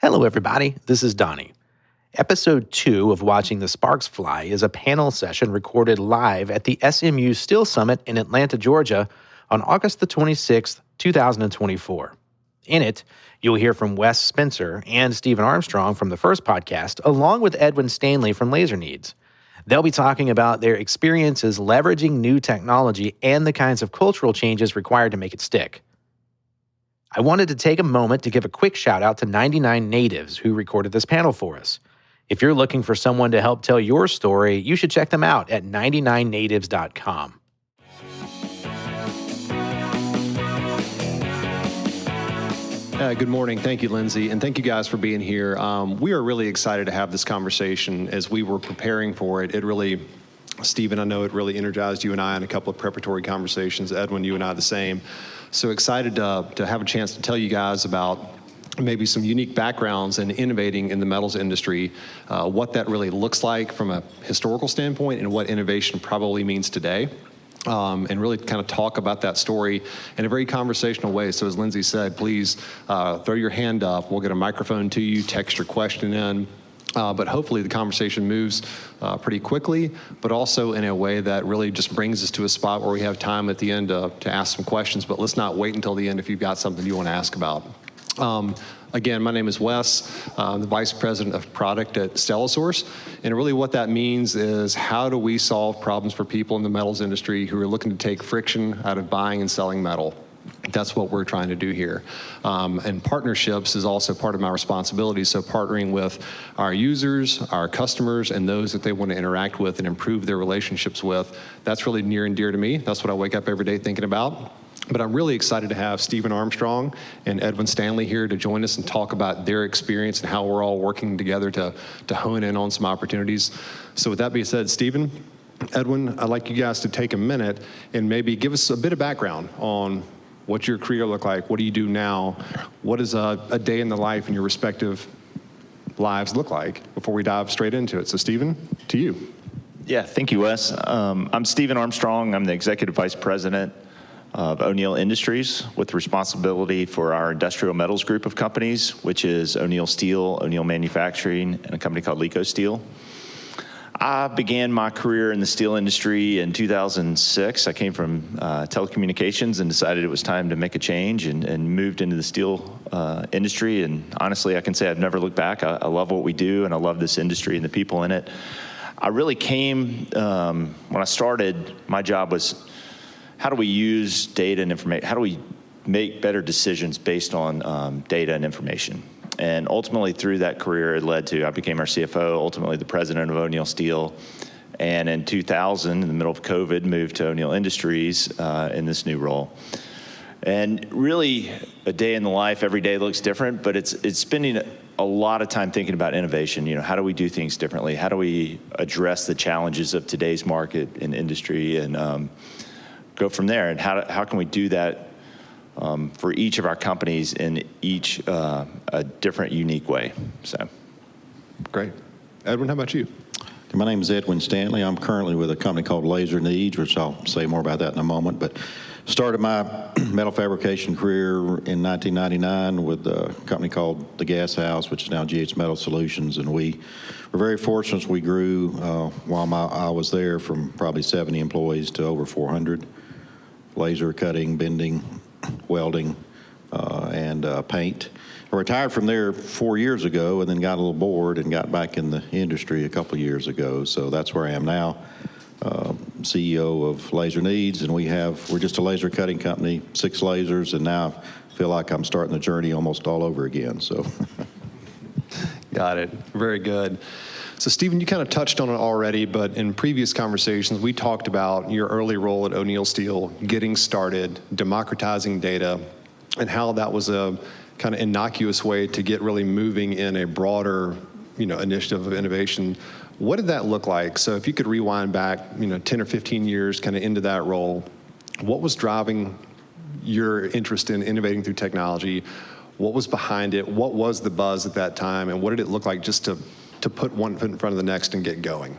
Hello, everybody. This is Donnie. Episode 2 of Watching the Sparks Fly is a panel session recorded live at the SMU Steel Summit in Atlanta, Georgia on August the 26th, 2024. In it, you'll hear from Wes Spencer and Stephen Armstrong from the first podcast, along with Edwin Stanley from Laser Needs. They'll be talking about their experiences leveraging new technology and the kinds of cultural changes required to make it stick. I wanted to take a moment to give a quick shout out to 99 Natives who recorded this panel for us. If you're looking for someone to help tell your story, you should check them out at 99natives.com. Good morning. Thank you, Lindsay, and thank you guys for being here. We are really excited to have this conversation. As we were preparing for it, Stephen, I know it really energized you and I in a couple of preparatory conversations. Edwin, you and I the same. So excited to have a chance to tell you guys about maybe some unique backgrounds in innovating in the metals industry, what that really looks like from a historical standpoint and what innovation probably means today. And really kind of talk about that story in a very conversational way. So as Lindsay said, please throw your hand up. We'll get a microphone to you, text your question in. But hopefully the conversation moves pretty quickly, but also in a way that really just brings us to a spot where we have time at the end to ask some questions. But let's not wait until the end if you've got something you want to ask about. Again, my name is Wes. I'm the Vice President of Product at Stella Source. And really what that means is how do we solve problems for people in the metals industry who are looking to take friction out of buying and selling metal? That's what we're trying to do here. And partnerships is also part of my responsibility. So partnering with our users, our customers, and those that they want to interact with and improve their relationships with, that's really near and dear to me. That's what I wake up every day thinking about. But I'm really excited to have Stephen Armstrong and Edwin Stanley here to join us and talk about their experience and how we're all working together to hone in on some opportunities. So with that being said, Stephen, Edwin, I'd like you guys to take a minute and maybe give us a bit of background on what your career look like, what do you do now, what does a day in the life in your respective lives look like before we dive straight into it. So Stephen, to you. Yeah, thank you, Wes. I'm Stephen Armstrong. I'm the Executive Vice President of O'Neill Industries with responsibility for our industrial metals group of companies, which is O'Neill Steel, O'Neill Manufacturing, and a company called Lico Steel. I began my career in the steel industry in 2006. I came from telecommunications and decided it was time to make a change and moved into the steel industry. And honestly, I can say I've never looked back. I love what we do, and I love this industry and the people in it. I really came, when I started, my job was how do we use data and information? How do we make better decisions based on data and information? And ultimately through that career, it led to, I became our CFO, ultimately the president of O'Neill Steel. And in 2000, in the middle of COVID, moved to O'Neill Industries in this new role. And really a day in the life, every day looks different, but it's spending a lot of time thinking about innovation. You know, how do we do things differently? How do we address the challenges of today's market and industry and go from there? And how can we do that for each of our companies in each a different, unique way. So, great. Edwin, how about you? My name is Edwin Stanley. I'm currently with a company called Laser Needs, which I'll say more about that in a moment. But started my metal fabrication career in 1999 with a company called The Gas House, which is now GH Metal Solutions. And we were very fortunate. We grew while I was there from probably 70 employees to over 400. Laser cutting, bending, welding, and paint. I retired from there 4 years ago and then got a little bored and got back in the industry a couple of years ago. So that's where I am now, CEO of Laser Needs, and we're just a laser cutting company, 6 lasers, and now I feel like I'm starting the journey almost all over again. So, got it. Very good. So Stephen, you kind of touched on it already, but in previous conversations, we talked about your early role at O'Neill Steel, getting started, democratizing data, and how that was a kind of innocuous way to get really moving in a broader, initiative of innovation. What did that look like? So if you could rewind back, 10 or 15 years kind of into that role, what was driving your interest in innovating through technology? What was behind it? What was the buzz at that time? And what did it look like just to put one foot in front of the next and get going?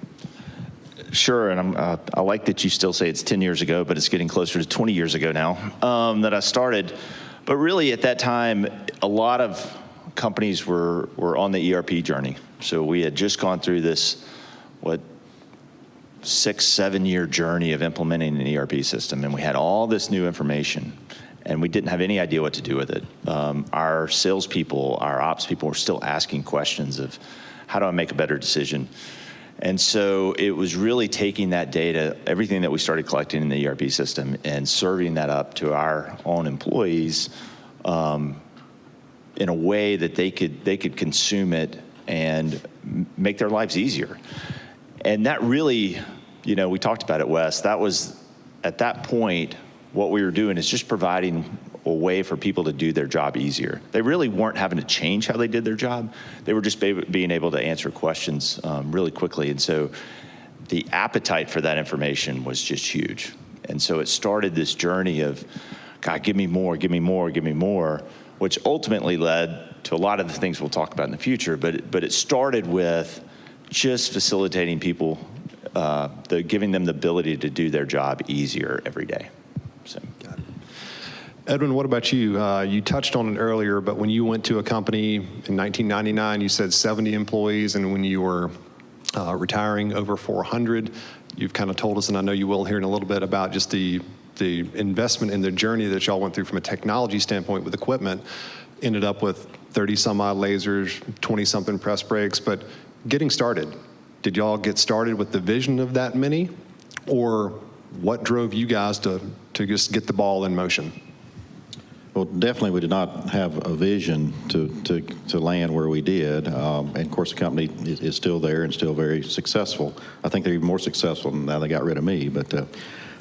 Sure, and I like that you still say it's 10 years ago, but it's getting closer to 20 years ago now that I started. But really at that time, a lot of companies were on the ERP journey. So we had just gone through this, 6-7 year journey of implementing an ERP system, and we had all this new information, and we didn't have any idea what to do with it. Our salespeople, our ops people were still asking questions of, how do I make a better decision? And so it was really taking that data, everything that we started collecting in the ERP system, and serving that up to our own employees in a way that they could consume it and make their lives easier. And that really, we talked about it, Wes. That was, at that point, what we were doing is just providing a way for people to do their job easier. They really weren't having to change how they did their job. They were just being able to answer questions really quickly. And so the appetite for that information was just huge. And so it started this journey of, God, give me more, give me more, give me more, which ultimately led to a lot of the things we'll talk about in the future. But it started with just facilitating people, giving them the ability to do their job easier every day. So. Got it. Edwin, what about you? You touched on it earlier, but when you went to a company in 1999, you said 70 employees, and when you were retiring, over 400. You've kind of told us, and I know you will here in a little bit, about just the investment and the journey that y'all went through from a technology standpoint with equipment. Ended up with 30-some-odd lasers, 20-something press brakes, but getting started, did y'all get started with the vision of that many, or what drove you guys to just get the ball in motion? Well, definitely we did not have a vision to land where we did. And of course, the company is still there and still very successful. I think they're even more successful now they got rid of me. But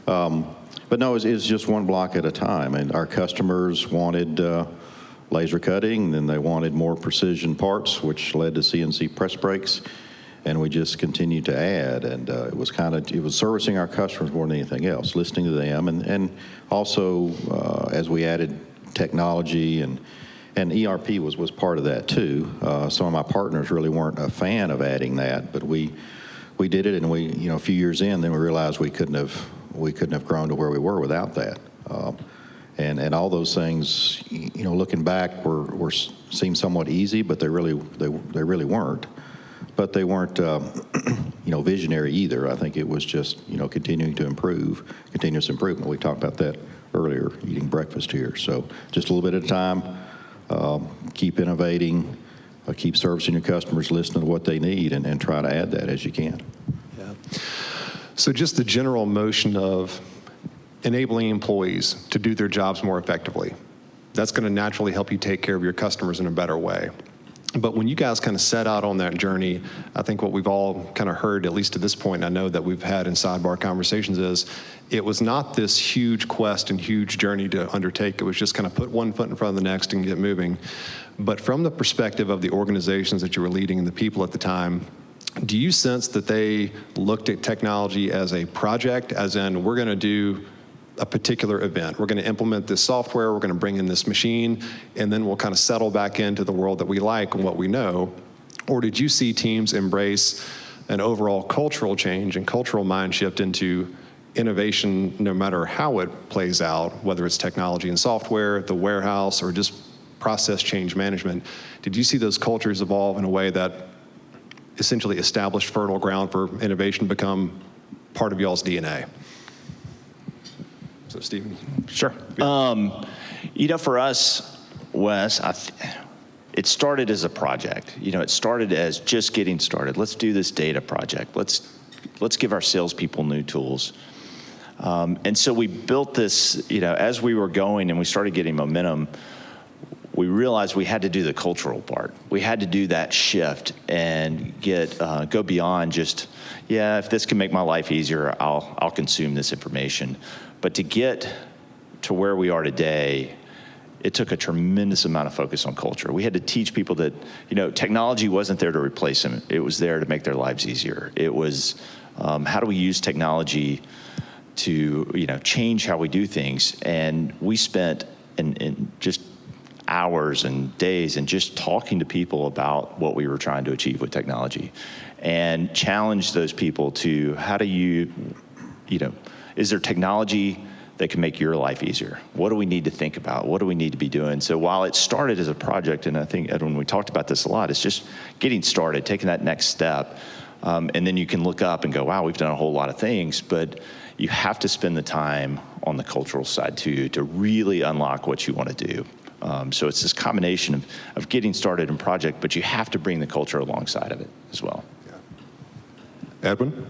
no, it's just one block at a time. And our customers wanted laser cutting, then they wanted more precision parts, which led to CNC press brakes. And we just continued to add, and it was servicing our customers more than anything else, listening to them, and also as we added technology and ERP was part of that too. Some of my partners really weren't a fan of adding that, but we did it, and we a few years in, then we realized we couldn't have grown to where we were without that. And all those things, looking back, seem somewhat easy, but they really weren't. But they weren't, visionary either. I think it was just, continuing to improve, continuous improvement. We talked about that earlier, eating breakfast here. So just a little bit at a time, keep innovating, keep servicing your customers, listen to what they need, and try to add that as you can. Yeah. So just the general motion of enabling employees to do their jobs more effectively, that's going to naturally help you take care of your customers in a better way. But when you guys kind of set out on that journey, I think what we've all kind of heard, at least to this point, I know that we've had in sidebar conversations, is it was not this huge quest and huge journey to undertake. It was just kind of put one foot in front of the next and get moving. But from the perspective of the organizations that you were leading and the people at the time, do you sense that they looked at technology as a project, as in, we're going to do a particular event, we're going to implement this software, we're going to bring in this machine, and then we'll kind of settle back into the world that we like and what we know? Or did you see teams embrace an overall cultural change and cultural mind shift into innovation, no matter how it plays out, whether it's technology and software, the warehouse, or just process change management? Did you see those cultures evolve in a way that essentially established fertile ground for innovation to become part of y'all's DNA? So, Stephen. Sure. For us, Wes, it started as a project. It started as just getting started. Let's do this data project. Let's give our salespeople new tools. And so we built this, as we were going and we started getting momentum, we realized we had to do the cultural part. We had to do that shift and go beyond just, if this can make my life easier, I'll consume this information. But to get to where we are today, it took a tremendous amount of focus on culture. We had to teach people that, technology wasn't there to replace them. It was there to make their lives easier. It was, how do we use technology to, change how we do things? And we spent in just hours and days and just talking to people about what we were trying to achieve with technology, and challenge those people to, how do you, is there technology that can make your life easier? What do we need to think about? What do we need to be doing? So while it started as a project, and I think, Edwin, we talked about this a lot, it's just getting started, taking that next step. And then you can look up and go, wow, we've done a whole lot of things, but you have to spend the time on the cultural side too to really unlock what you want to do. So it's this combination of getting started in project, but you have to bring the culture alongside of it as well. Yeah. Edwin?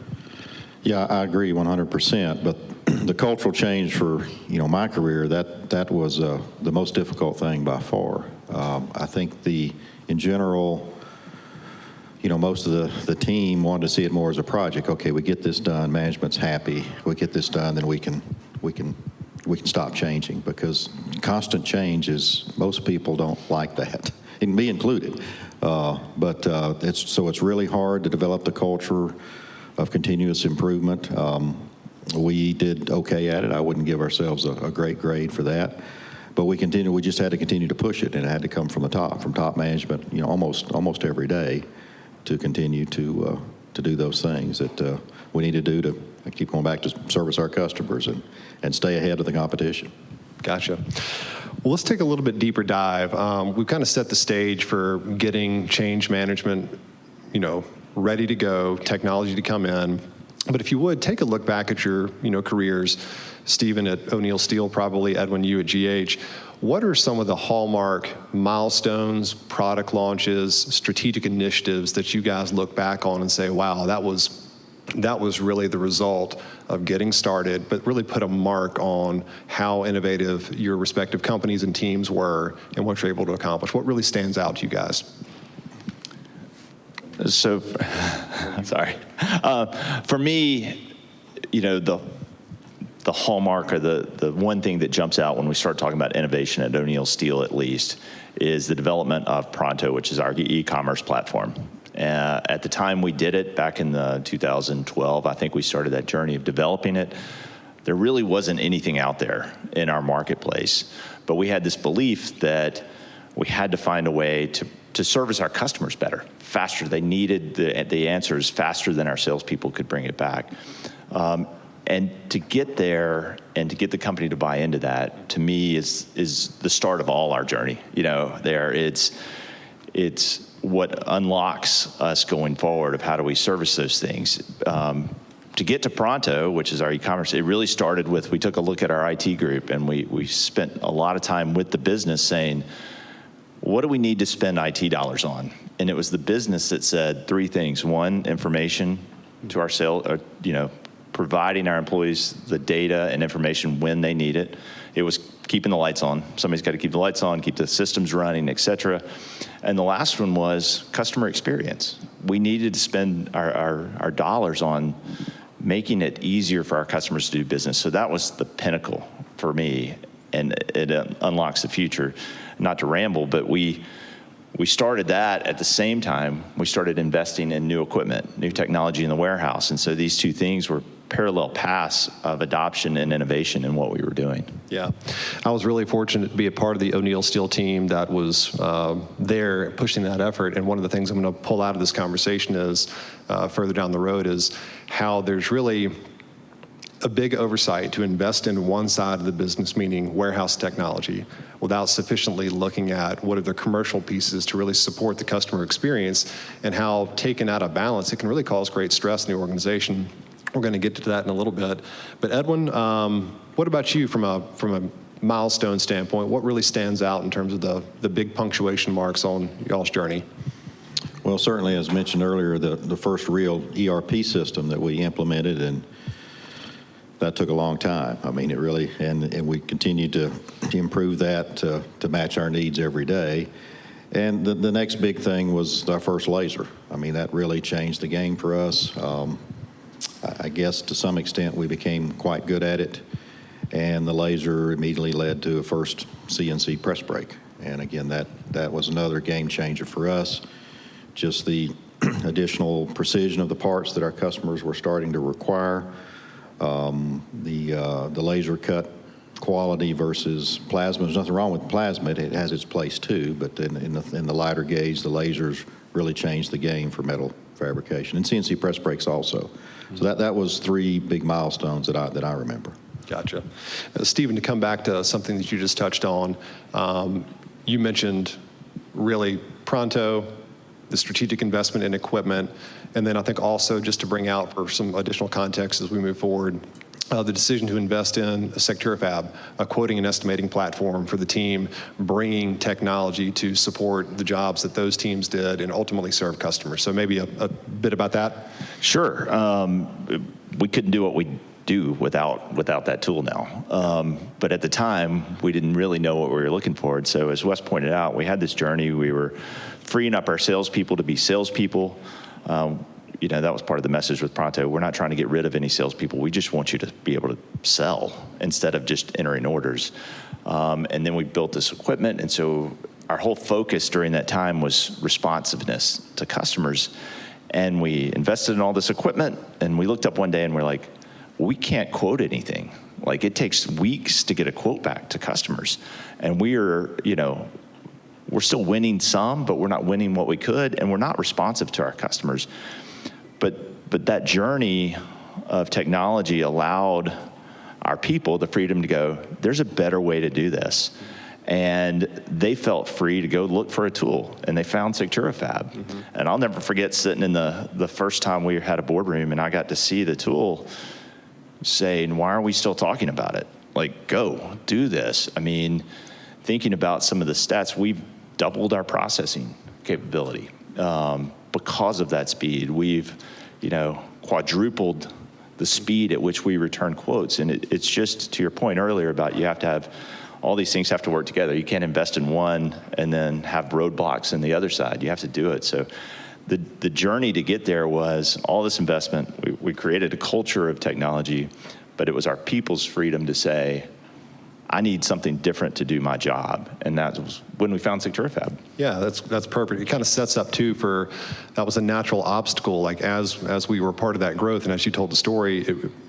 Yeah, I agree 100%. But the cultural change for my career, that was the most difficult thing by far. I think in general, most of the team wanted to see it more as a project. Okay, we get this done, management's happy. We get this done, then we can stop changing, because constant change most people don't like that, and me included. But it's really hard to develop the culture of continuous improvement. We did okay at it. I wouldn't give ourselves a great grade for that. But we just had to continue to push it, and it had to come from the top, from top management, almost every day, to continue to do those things that we need to do to keep going back to service our customers and stay ahead of the competition. Gotcha. Well, let's take a little bit deeper dive. We've kind of set the stage for getting change management, ready to go, technology to come in. But if you would, take a look back at your, careers. Stephen at O'Neill Steel, probably Edwin, you at GH. What are some of the hallmark milestones, product launches, strategic initiatives that you guys look back on and say, wow, that was really the result of getting started, but really put a mark on how innovative your respective companies and teams were and what you're able to accomplish? What really stands out to you guys? So, sorry. For me, the hallmark, or the one thing that jumps out when we start talking about innovation at O'Neill Steel, at least, is the development of Pronto, which is our e-commerce platform. At the time we did it, back in 2012, I think we started that journey of developing it. There really wasn't anything out there in our marketplace, but we had this belief that we had to find a way to service our customers better, faster. They needed the answers faster than our salespeople could bring it back. And to get there and to get the company to buy into that, to me, is the start of all our journey. It's what unlocks us going forward of how do we service those things. To get to Pronto, which is our e-commerce, it really started with, we took a look at our IT group, and we spent a lot of time with the business saying, what do we need to spend IT dollars on? And it was the business that said three things. One, information to our providing our employees the data and information when they need it. It was keeping the lights on. Somebody's got to keep the lights on, keep the systems running, et cetera. And the last one was customer experience. We needed to spend our dollars on making it easier for our customers to do business. So that was the pinnacle for me, and it unlocks the future. Not to ramble, but we started that at the same time we started investing in new equipment, new technology in the warehouse. And so these two things were parallel paths of adoption and innovation in what we were doing. Yeah. I was really fortunate to be a part of the O'Neill Steel team that was there pushing that effort. And one of the things I'm going to pull out of this conversation is, further down the road, is how there's really a big oversight to invest in one side of the business, meaning warehouse technology, without sufficiently looking at what are the commercial pieces to really support the customer experience, and how, taken out of balance, it can really cause great stress in the organization. We're going to get to that in a little bit. But Edwin, what about you from a milestone standpoint? What really stands out in terms of the big punctuation marks on y'all's journey? Well, certainly, as mentioned earlier, the first real ERP system that we implemented, and that took a long time. I mean, it really, and we continued to improve that to match our needs every day. And the next big thing was our first laser. I mean, that really changed the game for us. I guess to some extent we became quite good at it, and the laser immediately led to a first CNC press brake. And again, that was another game changer for us. Just the additional precision of the parts that our customers were starting to require. The laser cut quality versus plasma. There's nothing wrong with plasma. It has its place too, but in the lighter gauge, the lasers really changed the game for metal fabrication, and CNC press brakes also. So that was three big milestones that I remember. Gotcha. Stephen, to come back to something that you just touched on, you mentioned really Pronto, the strategic investment in equipment, and then I think also just to bring out for some additional context as we move forward, the decision to invest in a SecturaFab, a quoting and estimating platform for the team, bringing technology to support the jobs that those teams did and ultimately serve customers. So maybe a bit about that? Sure. We couldn't do what we do without that tool now. But at the time, we didn't really know what we were looking for. And so as Wes pointed out, we had this journey. We were freeing up our salespeople to be salespeople. That was part of the message with Pronto. We're not trying to get rid of any salespeople. We just want you to be able to sell instead of just entering orders. And then we built this equipment. And so our whole focus during that time was responsiveness to customers. And we invested in all this equipment. And we looked up one day and we're like, we can't quote anything. Like, it takes weeks to get a quote back to customers. And we're still winning some, but we're not winning what we could, and we're not responsive to our customers. But that journey of technology allowed our people the freedom to go, there's a better way to do this. And they felt free to go look for a tool, and they found SecturaFab. Mm-hmm. And I'll never forget sitting in the first time we had a boardroom, and I got to see the tool, saying, why aren't we still talking about it? Like, go, do this. I mean, thinking about some of the stats, we've doubled our processing capability because of that speed. We've, quadrupled the speed at which we return quotes. And it's just, to your point earlier about you have to have, all these things have to work together. You can't invest in one and then have roadblocks on the other side. You have to do it. So the journey to get there was all this investment. We created a culture of technology, but it was our people's freedom to say, I need something different to do my job. And that was when we found SecturaFab. Yeah, that's perfect. It kind of sets up too for, that was a natural obstacle, like as we were part of that growth, and as you told the story,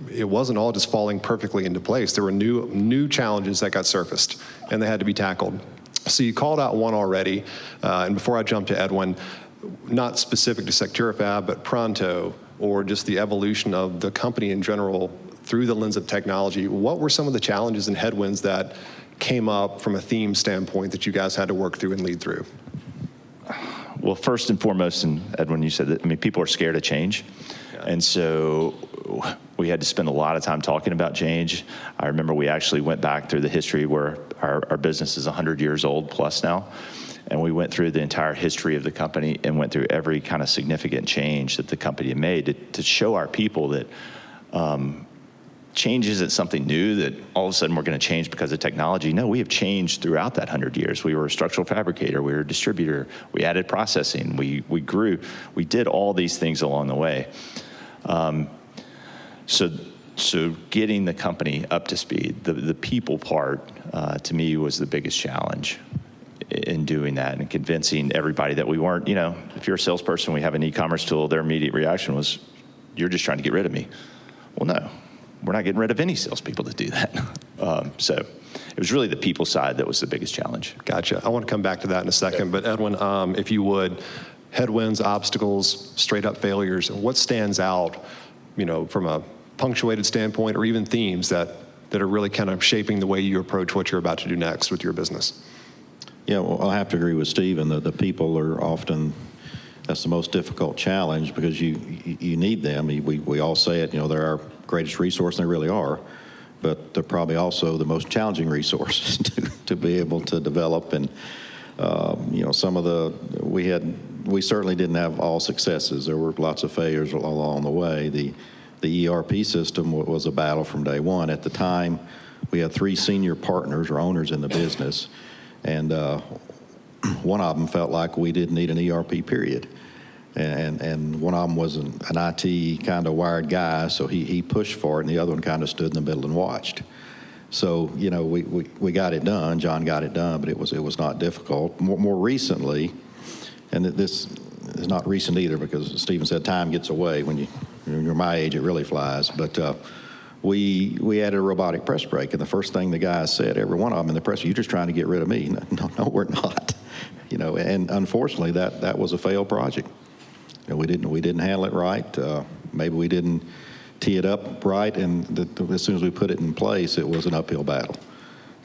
it wasn't all just falling perfectly into place. There were new challenges that got surfaced, and they had to be tackled. So you called out one already, and before I jump to Edwin, not specific to SecturaFab, but Pronto, or just the evolution of the company in general through the lens of technology, what were some of the challenges and headwinds that came up from a theme standpoint that you guys had to work through and lead through? Well, first and foremost, and Edwin, you said that, people are scared of change. Yeah. And so we had to spend a lot of time talking about change. I remember we actually went back through the history where our business is 100 years old plus now. And we went through the entire history of the company and went through every kind of significant change that the company had made to show our people that change isn't something new, that all of a sudden we're going to change because of technology. No, we have changed throughout that 100 years. We were a structural fabricator. We were a distributor. We added processing. We grew. We did all these things along the way. So getting the company up to speed, the people part, to me, was the biggest challenge in doing that and convincing everybody that we weren't, if you're a salesperson, we have an e-commerce tool, their immediate reaction was, you're just trying to get rid of me. Well, no. We're not getting rid of any salespeople to do that. So it was really the people side that was the biggest challenge. Gotcha. I want to come back to that in a second. But Edwin, if you would, headwinds, obstacles, straight up failures, what stands out, from a punctuated standpoint, or even themes that are really kind of shaping the way you approach what you're about to do next with your business? Yeah, well, I have to agree with Stephen that the people are often, that's the most difficult challenge, because you need them. We all say it, they're our greatest resource, and they really are, but they're probably also the most challenging resource to be able to develop. And some of we certainly didn't have all successes. There were lots of failures along the way. The ERP system was a battle from day one. At the time, we had 3 senior partners or owners in the business, and one of them felt like we didn't need an ERP, period. And one of them was an IT kind of wired guy, so he pushed for it, and the other one kind of stood in the middle and watched. So, we got it done. John got it done, but it was not difficult. More recently, and this is not recent either, because Stephen said time gets away. When you're my age, it really flies. But we added a robotic press brake, and the first thing the guys said, every one of them in the press, you're just trying to get rid of me. No, we're not. And unfortunately, that was a failed project. We didn't handle it right. Maybe we didn't tee it up right, and as soon as we put it in place, it was an uphill battle.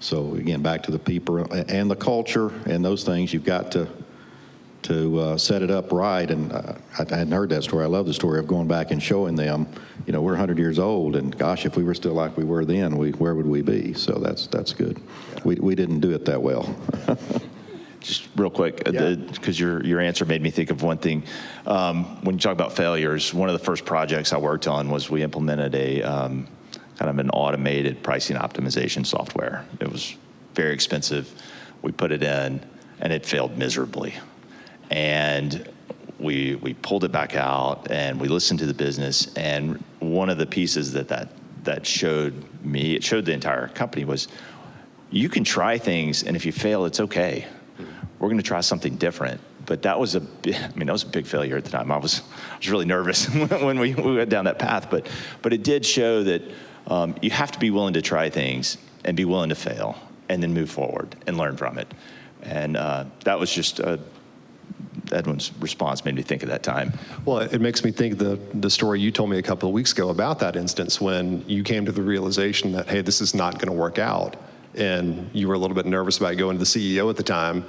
So again, back to the people and the culture and those things, you've got to set it up right. And I hadn't heard that story. I love the story of going back and showing them, we're 100 years old, and gosh, if we were still like we were then, where would we be? So that's good. We didn't do it that well. Just real quick, because your answer made me think of one thing. When you talk about failures, one of the first projects I worked on was we implemented a kind of an automated pricing optimization software. It was very expensive. We put it in, and it failed miserably. And we pulled it back out, and we listened to the business. And one of the pieces that showed me, it showed the entire company, was you can try things, and if you fail, it's okay. We're going to try something different. But that was a big failure at the time. I was really nervous when we went down that path. But it did show that you have to be willing to try things and be willing to fail, and then move forward and learn from it. And that was just Edwin's response made me think of that time. Well, it makes me think the story you told me a couple of weeks ago about that instance when you came to the realization that, hey, this is not going to work out. And you were a little bit nervous about going to the CEO at the time.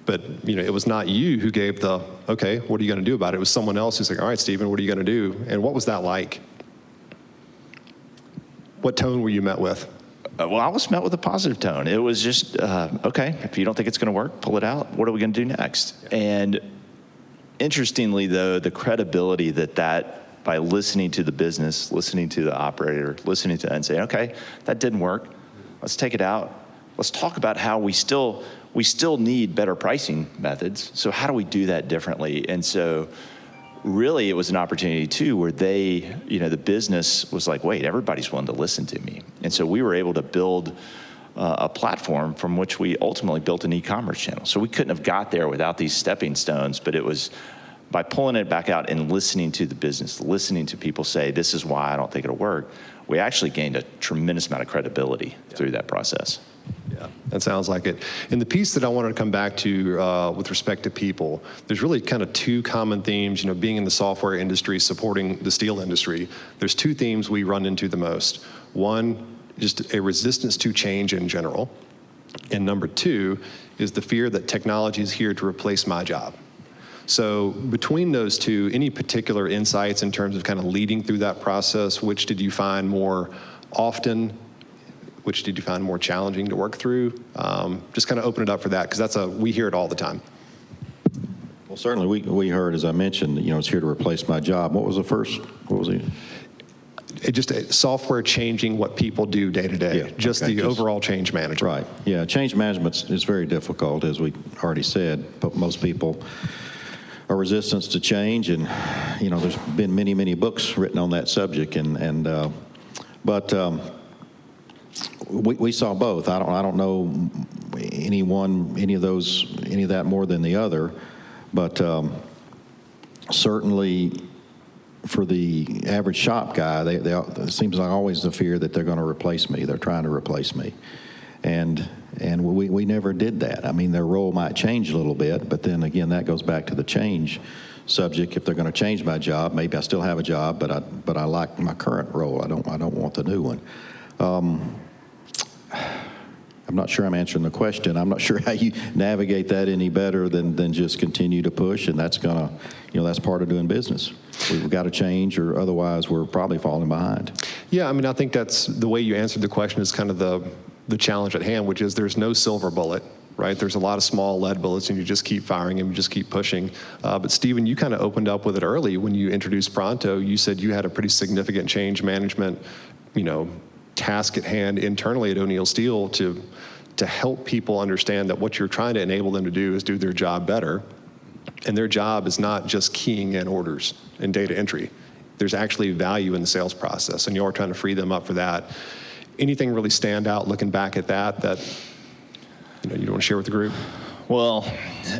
But it was not you who gave the, okay, what are you going to do about it? It was someone else who's like, all right, Stephen, what are you going to do? And what was that like? What tone were you met with? Well, I was met with a positive tone. It was just, okay, if you don't think it's going to work, pull it out. What are we going to do next? Yeah. And interestingly, though, the credibility that by listening to the business, listening to the operator, listening to and saying, okay, that didn't work. Let's take it out. Let's talk about how we still need better pricing methods. So how do we do that differently? And so really it was an opportunity too where they, the business was like, wait, everybody's willing to listen to me. And so we were able to build a platform from which we ultimately built an e-commerce channel. So we couldn't have got there without these stepping stones, but it was by pulling it back out and listening to the business, listening to people say, this is why I don't think it'll work, we actually gained a tremendous amount of credibility through that process. Yeah, that sounds like it. And the piece that I wanted to come back to with respect to people, there's really kind of two common themes, being in the software industry, supporting the steel industry. There's two themes we run into the most. One, just a resistance to change in general. And number two is the fear that technology is here to replace my job. So between those two, any particular insights in terms of kind of leading through that process? Which did you find more often? Which did you find more challenging to work through? Just kind of open it up for that, because we hear it all the time. Well, certainly we heard, as I mentioned, it's here to replace my job. What was the first? What was it? Just software changing what people do day to day. The overall change management. Right. Yeah. Change management is very difficult, as we already said. But most people are resistant to change, and there's been many books written on that subject, but we saw both. I don't know any of that more than the other, but certainly for the average shop guy, it seems like always the fear that they're going to replace me. They're trying to replace me, and we never did that. I mean, their role might change a little bit, but then again, that goes back to the change subject. If they're going to change my job, maybe I still have a job, but I like my current role. I don't want the new one. I'm not sure I'm answering the question. I'm not sure how you navigate that any better than just continue to push, and that's gonna, that's part of doing business. We've got to change, or otherwise we're probably falling behind. Yeah, I mean, I think that's the way you answered the question is kind of the challenge at hand, which is there's no silver bullet, right? There's a lot of small lead bullets, and you just keep firing them, you just keep pushing. But Stephen, you kind of opened up with it early when you introduced Pronto. You said you had a pretty significant change management, task at hand internally at O'Neill Steel to help people understand that what you're trying to enable them to do is do their job better. And their job is not just keying in orders and data entry. There's actually value in the sales process, and you're trying to free them up for that. Anything really stand out looking back at that you don't want to share with the group? Well,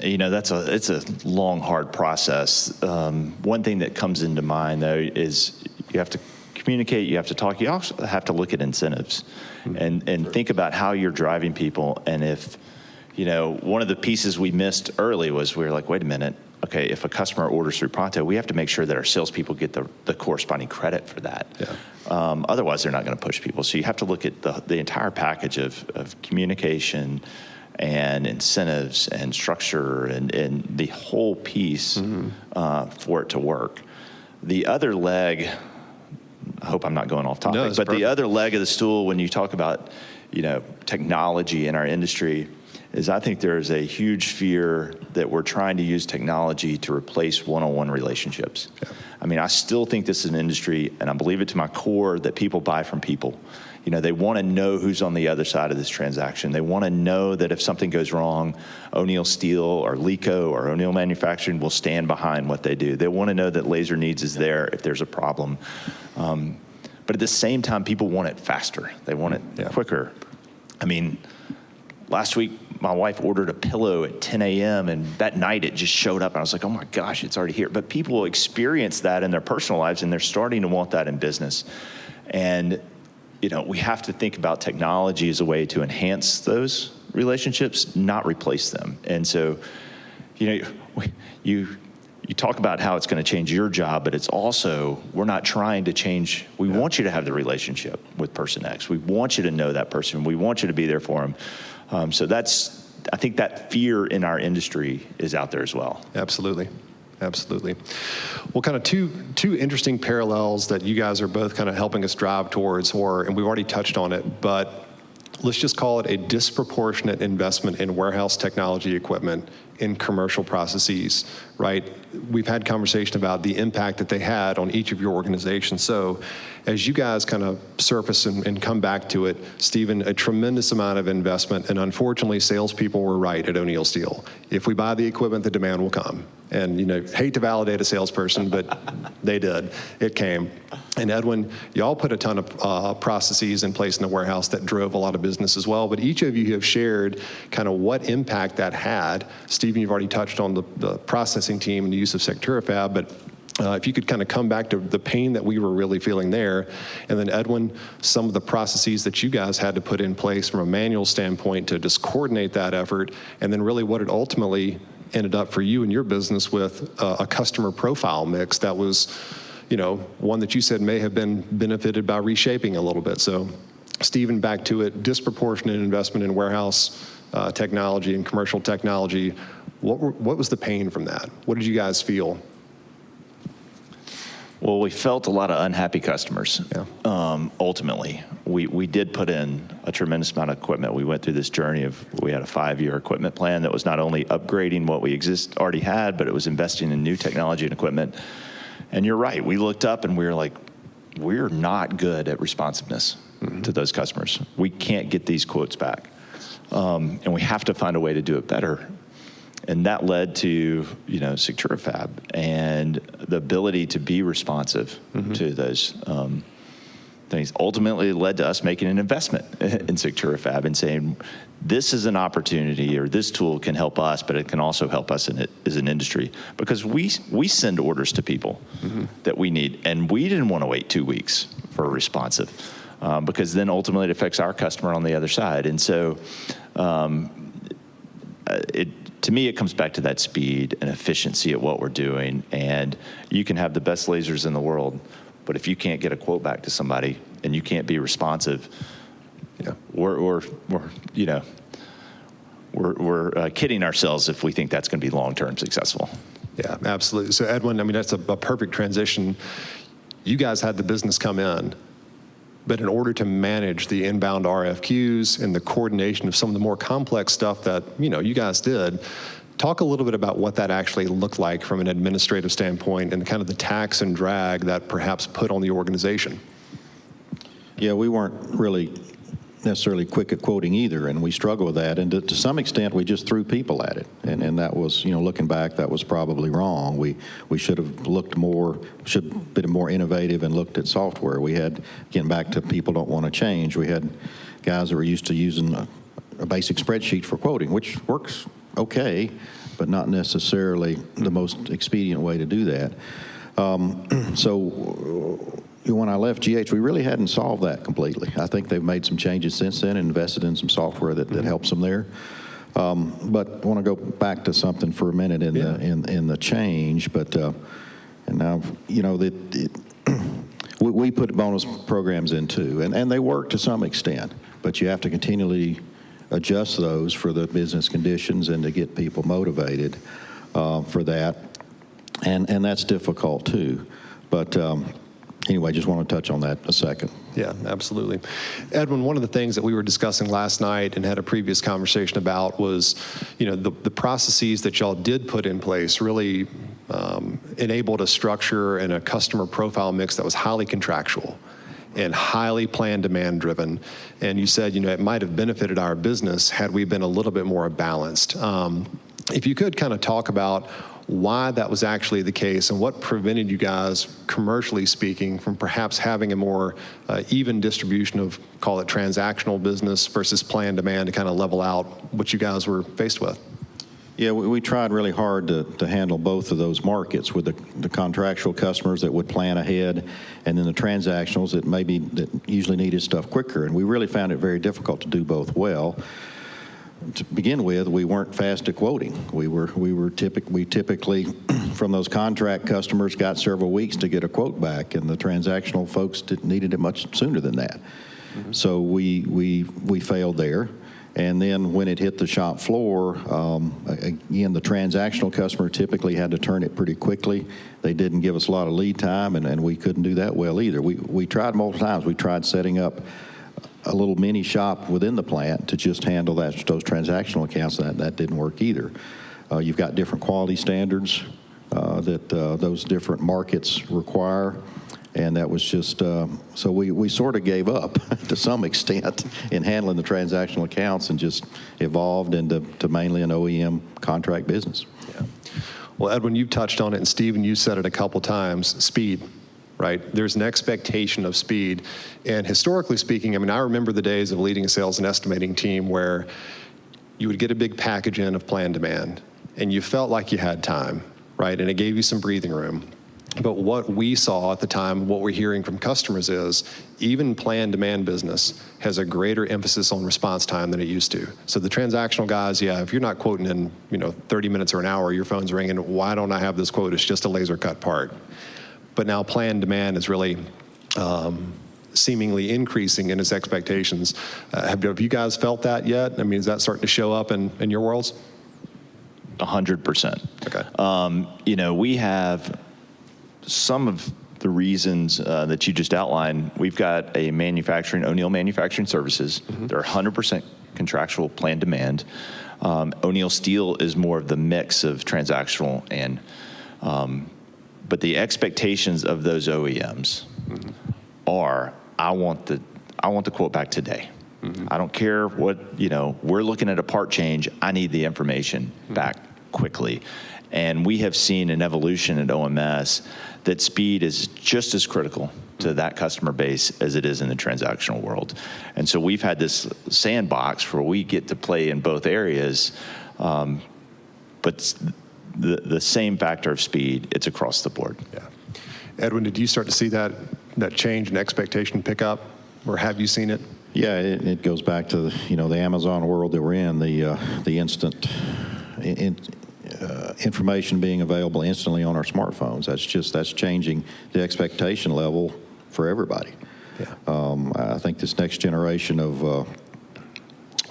it's a long, hard process. One thing that comes into mind, though, is you have to communicate, you have to talk, you also have to look at incentives and think about how you're driving people. And if, one of the pieces we missed early was we were like, wait a minute, okay, if a customer orders through Pronto, we have to make sure that our salespeople get the corresponding credit for that. Yeah. Otherwise, they're not going to push people. So you have to look at the entire package of communication and incentives and structure and the whole piece for it to work. The other leg, I hope I'm not going off topic, but perfect. the other leg of the stool when you talk about, technology in our industry is I think there is a huge fear that we're trying to use technology to replace one-on-one relationships. Yeah. I mean, I still think this is an industry, and I believe it to my core, that people buy from people. They want to know who's on the other side of this transaction. They want to know that if something goes wrong, O'Neill Steel or LECO or O'Neill Manufacturing will stand behind what they do. They want to know that Laser Needs is there if there's a problem. But at the same time, people want it faster. They want it quicker. I mean, last week, my wife ordered a pillow at 10 a.m., and that night it just showed up, and I was like, oh my gosh, it's already here. But people experience that in their personal lives, and they're starting to want that in business. And, we have to think about technology as a way to enhance those relationships, not replace them. And so, you talk about how it's going to change your job, but it's also, we're not trying to change. We want you to have the relationship with person X. We want you to know that person. We want you to be there for them. So I think that fear in our industry is out there as well. Absolutely. Well, kind of two interesting parallels that you guys are both kind of helping us drive towards, and we've already touched on it, but let's just call it a disproportionate investment in warehouse technology equipment in commercial processes, right? We've had conversation about the impact that they had on each of your organizations. So as you guys kind of surface and come back to it, Stephen, a tremendous amount of investment, and unfortunately, salespeople were right at O'Neill Steel. If we buy the equipment, the demand will come. And, hate to validate a salesperson, but they did. It came. And Edwin, y'all put a ton of processes in place in the warehouse that drove a lot of business as well, but each of you have shared kind of what impact that had. Stephen, you've already touched on the processing team and the use of SecturaFab, but if you could kind of come back to the pain that we were really feeling there, and then Edwin, some of the processes that you guys had to put in place from a manual standpoint to just coordinate that effort, and then really what it ultimately ended up for you and your business with a customer profile mix that was, one that you said may have been benefited by reshaping a little bit. So, Stephen, back to it, disproportionate investment in warehouse technology and commercial technology. What was the pain from that? What did you guys feel? Well, we felt a lot of unhappy customers. Yeah. Ultimately, we did put in a tremendous amount of equipment. We went through this journey we had a 5-year equipment plan that was not only upgrading what we already had, but it was investing in new technology and equipment. And you're right. We looked up and we were like, we're not good at responsiveness to those customers. We can't get these quotes back. And we have to find a way to do it better. And that led to, SecturaFab and the ability to be responsive to those things. Ultimately, it led to us making an investment in SecturaFab and saying, this is an opportunity, or this tool can help us, but it can also help us as an industry. Because we send orders to people that we need, and we didn't want to wait 2 weeks for a responsive, because then ultimately it affects our customer on the other side. And so to me, it comes back to that speed and efficiency at what we're doing. And you can have the best lasers in the world, but if you can't get a quote back to somebody and you can't be responsive, we're kidding ourselves if we think that's going to be long-term successful. Yeah, absolutely. So Edwin, that's a perfect transition. You guys had the business come in, but in order to manage the inbound RFQs and the coordination of some of the more complex stuff that, you guys did, talk a little bit about what that actually looked like from an administrative standpoint and kind of the tax and drag that perhaps put on the organization. Yeah, we weren't really necessarily quick at quoting either, and we struggle with that. And to some extent, we just threw people at it. And that was, looking back, that was probably wrong. We should have been more innovative and looked at software. We had, getting back to people don't want to change, we had guys that were used to using a basic spreadsheet for quoting, which works okay, but not necessarily the most expedient way to do that. So when I left GH, we really hadn't solved that completely. I think they've made some changes since then and invested in some software that helps them there. But I want to go back to something for a minute in the change. But and now, you know, we put bonus programs in too, and they work to some extent. But you have to continually adjust those for the business conditions and to get people motivated for that. And that's difficult too. But anyway, just want to touch on that a second. Yeah, absolutely. Edwin, one of the things that we were discussing last night and had a previous conversation about was, you know, the processes that y'all did put in place really enabled a structure and a customer profile mix that was highly contractual and highly plan demand driven. And you said, you know, it might have benefited our business had we been a little bit more balanced. If you could kind of talk about why that was actually the case and what prevented you guys, commercially speaking, from perhaps having a more even distribution of, call it transactional business versus plan demand to kind of level out what you guys were faced with. Yeah, we tried really hard to handle both of those markets with the contractual customers that would plan ahead and then the transactionals that usually needed stuff quicker. And we really found it very difficult to do both well. To begin with, we weren't fast at quoting. We typically from those contract customers got several weeks to get a quote back, and the transactional folks needed it much sooner than that. Mm-hmm. So we failed there. And then when it hit the shop floor, again, the transactional customer typically had to turn it pretty quickly. They didn't give us a lot of lead time, and we couldn't do that well either. We tried multiple times. We tried setting up a little mini shop within the plant to just handle those transactional accounts, and that didn't work either. You've got different quality standards that those different markets require, and that was just, so we sort of gave up to some extent in handling the transactional accounts and just evolved into mainly an OEM contract business. Yeah. Well, Edwin, you've touched on it, and Stephen, you said it a couple times, speed. Right? There's an expectation of speed. And historically speaking, I mean, I remember the days of leading a sales and estimating team where you would get a big package in of plan demand, and you felt like you had time, right? And it gave you some breathing room. But what we saw at the time, what we're hearing from customers is even plan demand business has a greater emphasis on response time than it used to. So the transactional guys, yeah, if you're not quoting in, 30 minutes or an hour, your phone's ringing, why don't I have this quote? It's just a laser cut part. But now plan demand is really seemingly increasing in its expectations. Have you guys felt that yet? I mean, is that starting to show up in your worlds? 100%. Okay. We have some of the reasons that you just outlined. We've got a O'Neill Manufacturing Services. Mm-hmm. They're 100% contractual plan demand. O'Neill Steel is more of the mix of transactional and but the expectations of those OEMs mm-hmm. are, I want the quote back today. Mm-hmm. I don't care what, we're looking at a part change. I need the information mm-hmm. back quickly. And we have seen an evolution at OMS that speed is just as critical to that customer base as it is in the transactional world. And so we've had this sandbox where we get to play in both areas, but the same factor of speed, it's across the board. Yeah. Edwin, did you start to see that change in expectation pick up, or have you seen it? Yeah, it goes back to the Amazon world that we're in, the instant information being available instantly on our smartphones. That's changing the expectation level for everybody. Yeah. I think this next generation of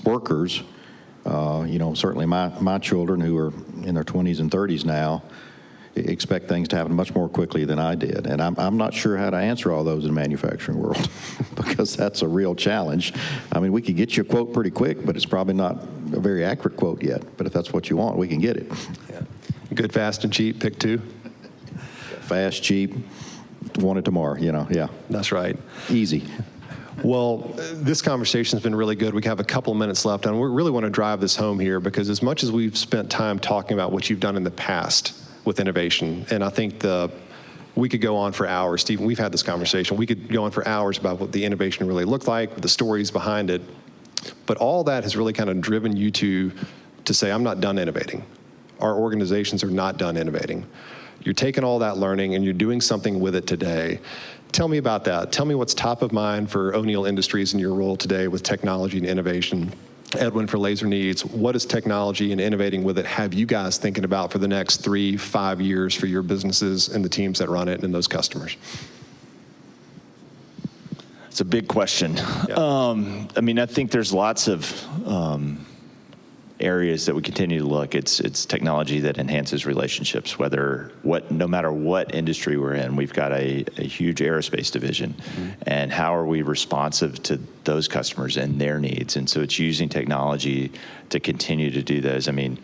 workers, certainly my children who are in their 20s and 30s now expect things to happen much more quickly than I did. And I'm not sure how to answer all those in the manufacturing world because that's a real challenge. I mean, we could get you a quote pretty quick, but it's probably not a very accurate quote yet. But if that's what you want, we can get it. Yeah. Good, fast, and cheap, pick two. Fast, cheap, want it tomorrow, yeah. That's right. Easy. Well, this conversation's been really good. We have a couple of minutes left, and we really want to drive this home here because as much as we've spent time talking about what you've done in the past with innovation, and I think we could go on for hours. Stephen, we've had this conversation. We could go on for hours about what the innovation really looked like, the stories behind it, but all that has really kind of driven you to say, I'm not done innovating. Our organizations are not done innovating. You're taking all that learning and you're doing something with it today. Tell me about that. Tell me what's top of mind for O'Neill Industries in your role today with technology and innovation. Edwin, for Laser Needs, what does technology and innovating with it have you guys thinking about for the next 3-5 years for your businesses and the teams that run it and those customers? It's a big question. Yeah. I mean, I think there's lots of areas that we continue to look. It's technology that enhances relationships, no matter what industry we're in. We've got a huge aerospace division, and how are we responsive to those customers and their needs? And so it's using technology to continue to do those. I mean,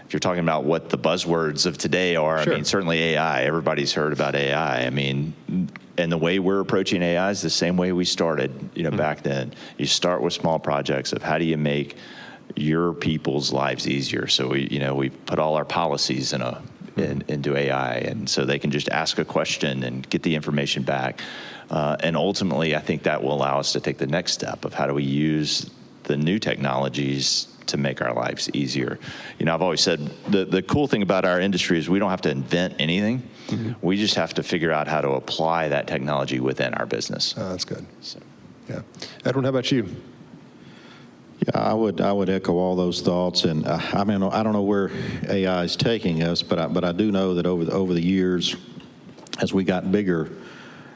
if you're talking about what the buzzwords of today are, sure. I mean, certainly AI. Everybody's heard about AI. I mean, and the way we're approaching AI is the same way we started, back then. You start with small projects of how do you make your people's lives easier. So we put all our policies into AI, and so they can just ask a question and get the information back. And ultimately, I think that will allow us to take the next step of how do we use the new technologies to make our lives easier. I've always said the cool thing about our industry is we don't have to invent anything. We just have to figure out how to apply that technology within our business. That's good. So, yeah. Edwin, how about you? Yeah, I would echo all those thoughts, and I mean, I don't know where AI is taking us, but I do know that over the years, as we got bigger,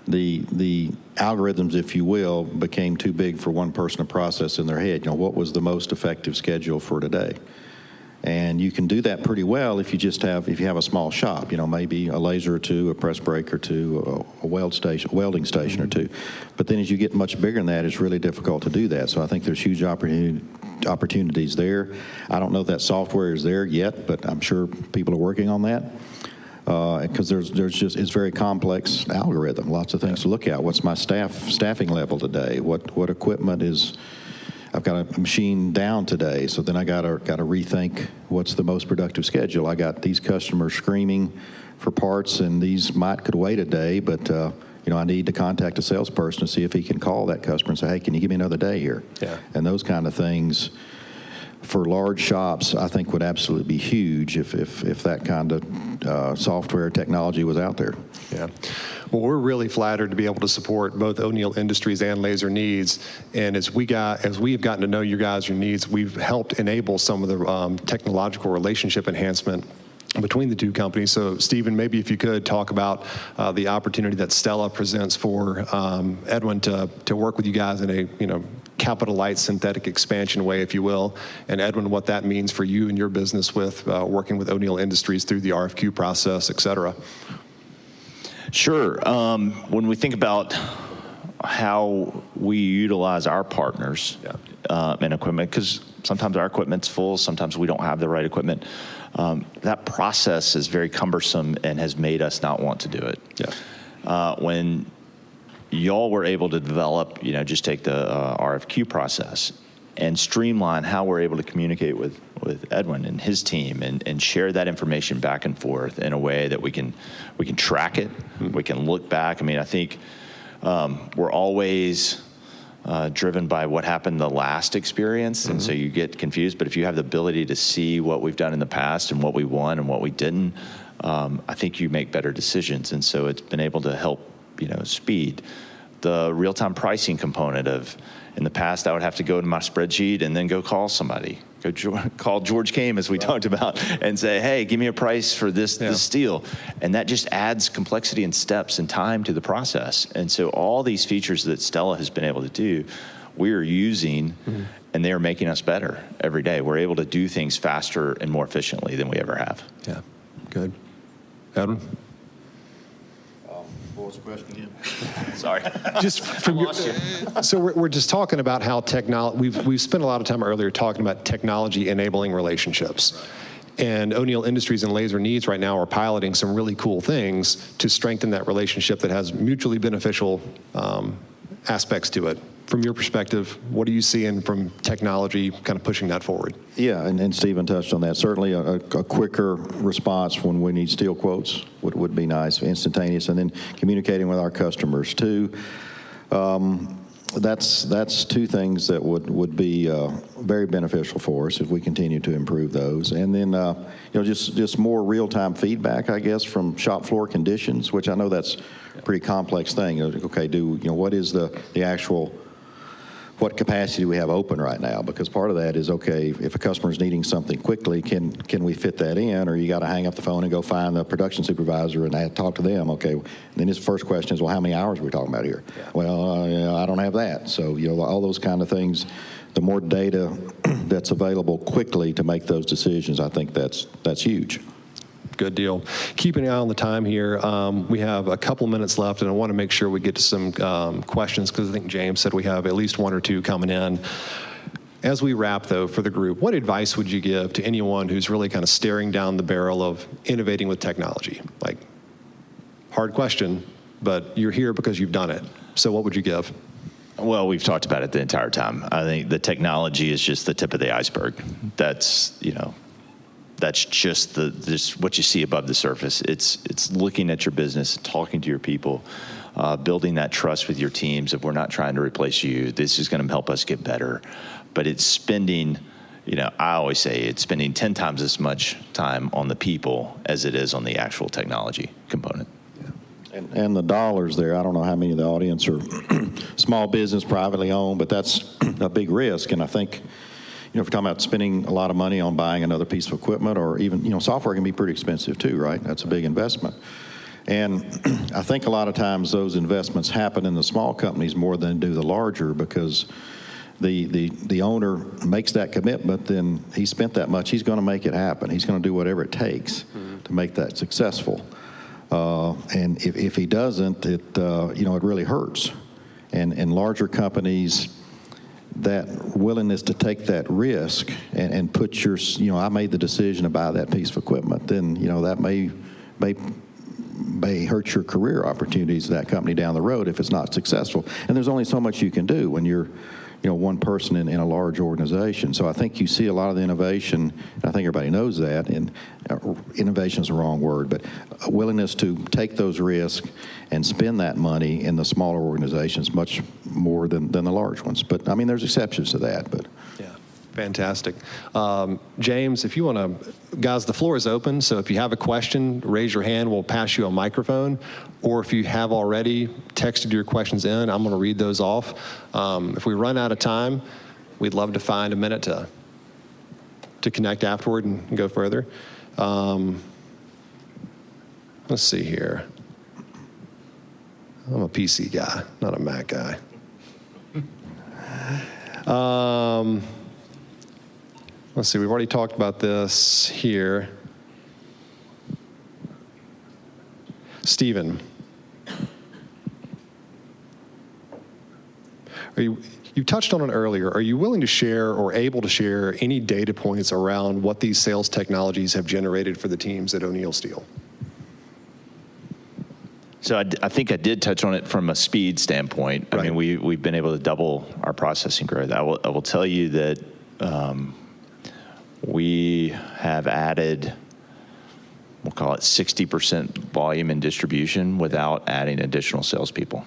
the algorithms, if you will, became too big for one person to process in their head. What was the most effective schedule for today? And you can do that pretty well if you have a small shop, maybe a laser or two, a press brake or two, a welding station or two. But then as you get much bigger than that, it's really difficult to do that. So I think there's huge opportunities there. I don't know if that software is there yet, but I'm sure people are working on that. Because it's very complex algorithm, lots of things to look at. What's my staffing level today? What equipment is? I've got a machine down today, so then I got to rethink what's the most productive schedule. I got these customers screaming for parts, and these could wait a day, but I need to contact a salesperson to see if he can call that customer and say, hey, can you give me another day here? Yeah. And those kind of things for large shops, I think would absolutely be huge if that kind of software technology was out there. Yeah. Well, we're really flattered to be able to support both O'Neill Industries and Laser Needs. And as we've gotten to know you guys, your needs, we've helped enable some of the technological relationship enhancement between the two companies. So, Stephen, maybe if you could talk about the opportunity that Stella presents for Edwin to work with you guys in a capital light synthetic expansion way, if you will, and Edwin, what that means for you and your business with working with O'Neill Industries through the RFQ process, et cetera. Sure. When we think about how we utilize our partners and equipment, because sometimes our equipment's full, sometimes we don't have the right equipment, that process is very cumbersome and has made us not want to do it. Yeah. When y'all were able to develop, just take the RFQ process and streamline how we're able to communicate with Edwin and his team and share that information back and forth in a way that we can track it, we can look back. I mean, I think we're always driven by what happened the last experience, and so you get confused. But if you have the ability to see what we've done in the past and what we won and what we didn't, I think you make better decisions. And so it's been able to help speed. The real-time pricing component of, in the past, I would have to go to my spreadsheet and then go call somebody. Call George Kame, as we talked about, and say, hey, give me a price for this steel. And that just adds complexity and steps and time to the process. And so all these features that Stella has been able to do, we're using, and they're making us better every day. We're able to do things faster and more efficiently than we ever have. Yeah, good. Edwin? What was the question again? Sorry. Just from so we're just talking about how technology, we've spent a lot of time earlier talking about technology enabling relationships. Right. And O'Neill Industries and Laser Needs right now are piloting some really cool things to strengthen that relationship that has mutually beneficial aspects to it. From your perspective, what are you seeing from technology kind of pushing that forward? Yeah, and Stephen touched on that. Certainly a quicker response when we need steel quotes would be nice, instantaneous, and then communicating with our customers too. That's two things that would be very beneficial for us if we continue to improve those. And then just more real-time feedback, I guess, from shop floor conditions, which I know that's a pretty complex thing. Okay, what is the actual what capacity do we have open right now? Because part of that is, okay, if a customer is needing something quickly, can we fit that in? Or you got to hang up the phone and go find the production supervisor and talk to them. Okay, and then his first question is, well, how many hours are we talking about here? Yeah. Well, I don't have that. So, all those kind of things, the more data that's available quickly to make those decisions, I think that's huge. Good deal. Keeping an eye on the time here. We have a couple minutes left, and I want to make sure we get to some questions because I think James said we have at least one or two coming in. As we wrap, though, for the group, what advice would you give to anyone who's really kind of staring down the barrel of innovating with technology? Like, hard question, but you're here because you've done it. So what would you give? Well, we've talked about it the entire time. I think the technology is just the tip of the iceberg. That's just what you see above the surface. It's looking at your business, talking to your people, building that trust with your teams. If we're not trying to replace you, this is going to help us get better. But it's spending, I always say it's spending 10 times as much time on the people as it is on the actual technology component. And the dollars there, I don't know how many of the audience are small business, privately owned, but that's a big risk. And I think, if you're talking about spending a lot of money on buying another piece of equipment, or even, software can be pretty expensive too, right? That's a big investment. And I think a lot of times those investments happen in the small companies more than do the larger, because the owner makes that commitment, then he spent that much, he's going to make it happen. He's going to do whatever it takes to make that successful. And if he doesn't, it really hurts. And larger companies, that willingness to take that risk and put I made the decision to buy that piece of equipment, then, that may hurt your career opportunities of that company down the road if it's not successful. And there's only so much you can do when you're, one person in a large organization. So I think you see a lot of the innovation, and I think everybody knows that, and innovation is the wrong word, but a willingness to take those risks and spend that money in the smaller organizations much more than the large ones. But, there's exceptions to that. But yeah. Fantastic. James, if you want to, guys, the floor is open. So if you have a question, raise your hand. We'll pass you a microphone. Or if you have already texted your questions in, I'm going to read those off. If we run out of time, we'd love to find a minute to connect afterward and go further. Let's see here. I'm a PC guy, not a Mac guy. Let's see, we've already talked about this here. Stephen, you touched on it earlier. Are you willing to share or able to share any data points around what these sales technologies have generated for the teams at O'Neill Steel? So I think I did touch on it from a speed standpoint. Right. We've been able to double our processing growth. I will tell you that we have added, we'll call it 60% volume in distribution without adding additional salespeople.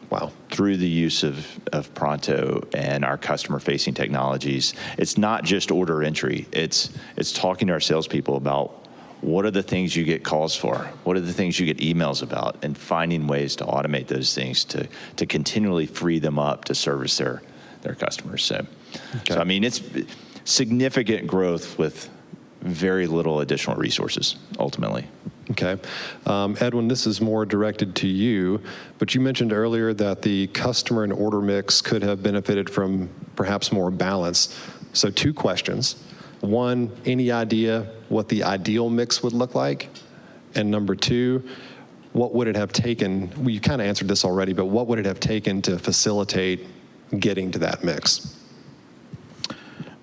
Wow. Through the use of Pronto and our customer-facing technologies. It's not just order entry. It's talking to our salespeople about what are the things you get calls for? What are the things you get emails about? And finding ways to automate those things to continually free them up to service their customers. So it's significant growth with very little additional resources, ultimately. Okay. Edwin, this is more directed to you, but you mentioned earlier that the customer and order mix could have benefited from perhaps more balance. So 2 questions. 1, any idea what the ideal mix would look like? And number 2, what would it have taken? Well, you kind of answered this already, but what would it have taken to facilitate getting to that mix?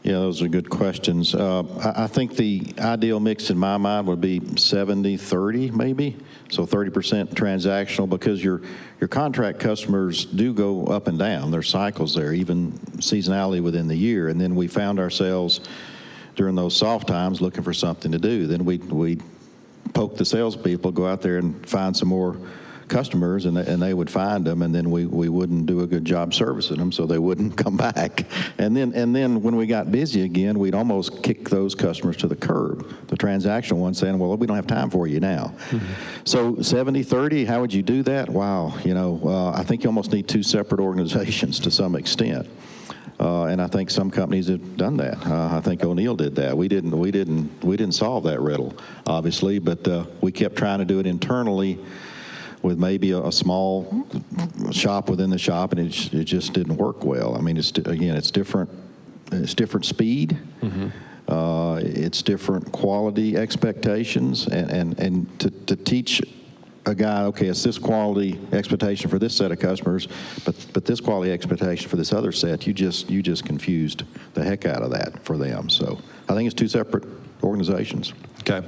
Yeah, those are good questions. I think the ideal mix in my mind would be 70-30 maybe. So 30% transactional, because your contract customers do go up and down. There's cycles there, even seasonality within the year. And then we found ourselves during those soft times looking for something to do. Then we'd poke the salespeople, go out there and find some more customers, and they would find them, and then we wouldn't do a good job servicing them, so they wouldn't come back. And then when we got busy again, we'd almost kick those customers to the curb, the transactional ones, saying, well, we don't have time for you now. Mm-hmm. So 70-30, how would you do that? Wow, I think you almost need 2 separate organizations to some extent. And I think some companies have done that. I think O'Neill did that. We didn't solve that riddle, obviously, but we kept trying to do it internally with maybe a small shop within the shop, and it just didn't work well. I mean, it's different. It's different speed. It's different quality expectations, and to teach a guy, okay, it's this quality expectation for this set of customers, but this quality expectation for this other set, you just confused the heck out of that for them. So I think it's two separate organizations. Okay.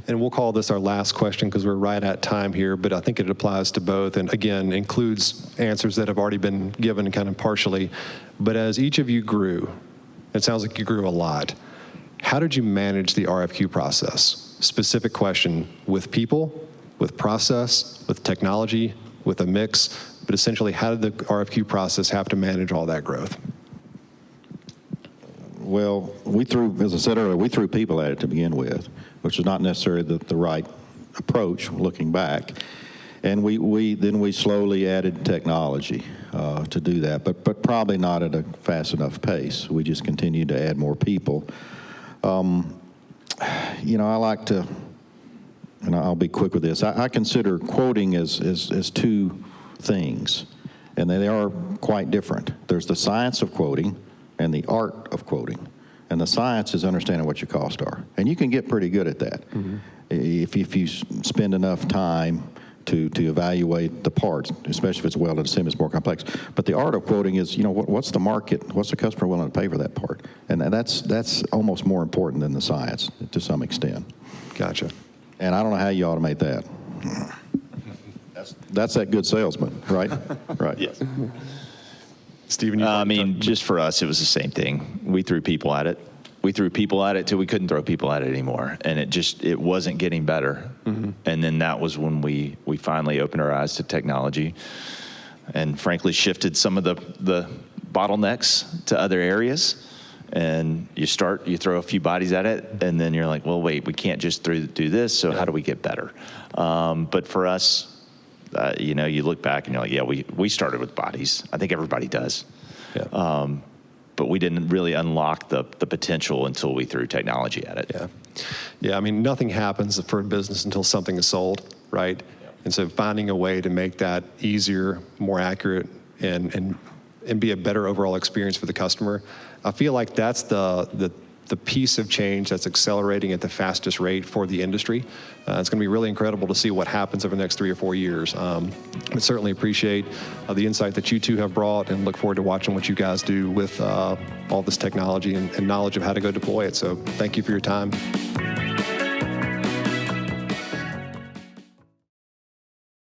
And we'll call this our last question because we're right at time here, but I think it applies to both, and again, includes answers that have already been given kind of partially. But as each of you grew, it sounds like you grew a lot. How did you manage the RFQ process? Specific question, with people, with process, with technology, with a mix, but essentially how did the RFQ process have to manage all that growth? Well, as I said earlier, we threw people at it to begin with, which was not necessarily the right approach looking back. And we slowly added technology to do that, but probably not at a fast enough pace. We just continued to add more people. I like to, and I'll be quick with this, I consider quoting as two things, and they are quite different. There's the science of quoting and the art of quoting. And the science is understanding what your costs are. And you can get pretty good at that if you spend enough time to evaluate the parts, especially if it's welded assembly, it's more complex. But the art of quoting is, what's the market, what's the customer willing to pay for that part? And that's almost more important than the science to some extent. Gotcha. And I don't know how you automate that. That's that good salesman, right? Right. Yes. Stephen, just for us, it was the same thing. We threw people at it. We threw people at it till we couldn't throw people at it anymore, and it wasn't getting better. And then that was when we finally opened our eyes to technology, and frankly shifted some of the bottlenecks to other areas. And you throw a few bodies at it, and then you're like, well, wait, we can't just do this. So how do we get better? But for us, you look back and you're like, yeah, we started with bodies. I think everybody does. Yeah. But we didn't really unlock the potential until we threw technology at it. Yeah. Yeah, I mean, nothing happens for a business until something is sold, right? Yeah. And so finding a way to make that easier, more accurate, and be a better overall experience for the customer, I feel like that's the piece of change that's accelerating at the fastest rate for the industry. It's going to be really incredible to see what happens over the next 3 or 4 years. I certainly appreciate the insight that you two have brought, and look forward to watching what you guys do with all this technology and knowledge of how to go deploy it. So thank you for your time.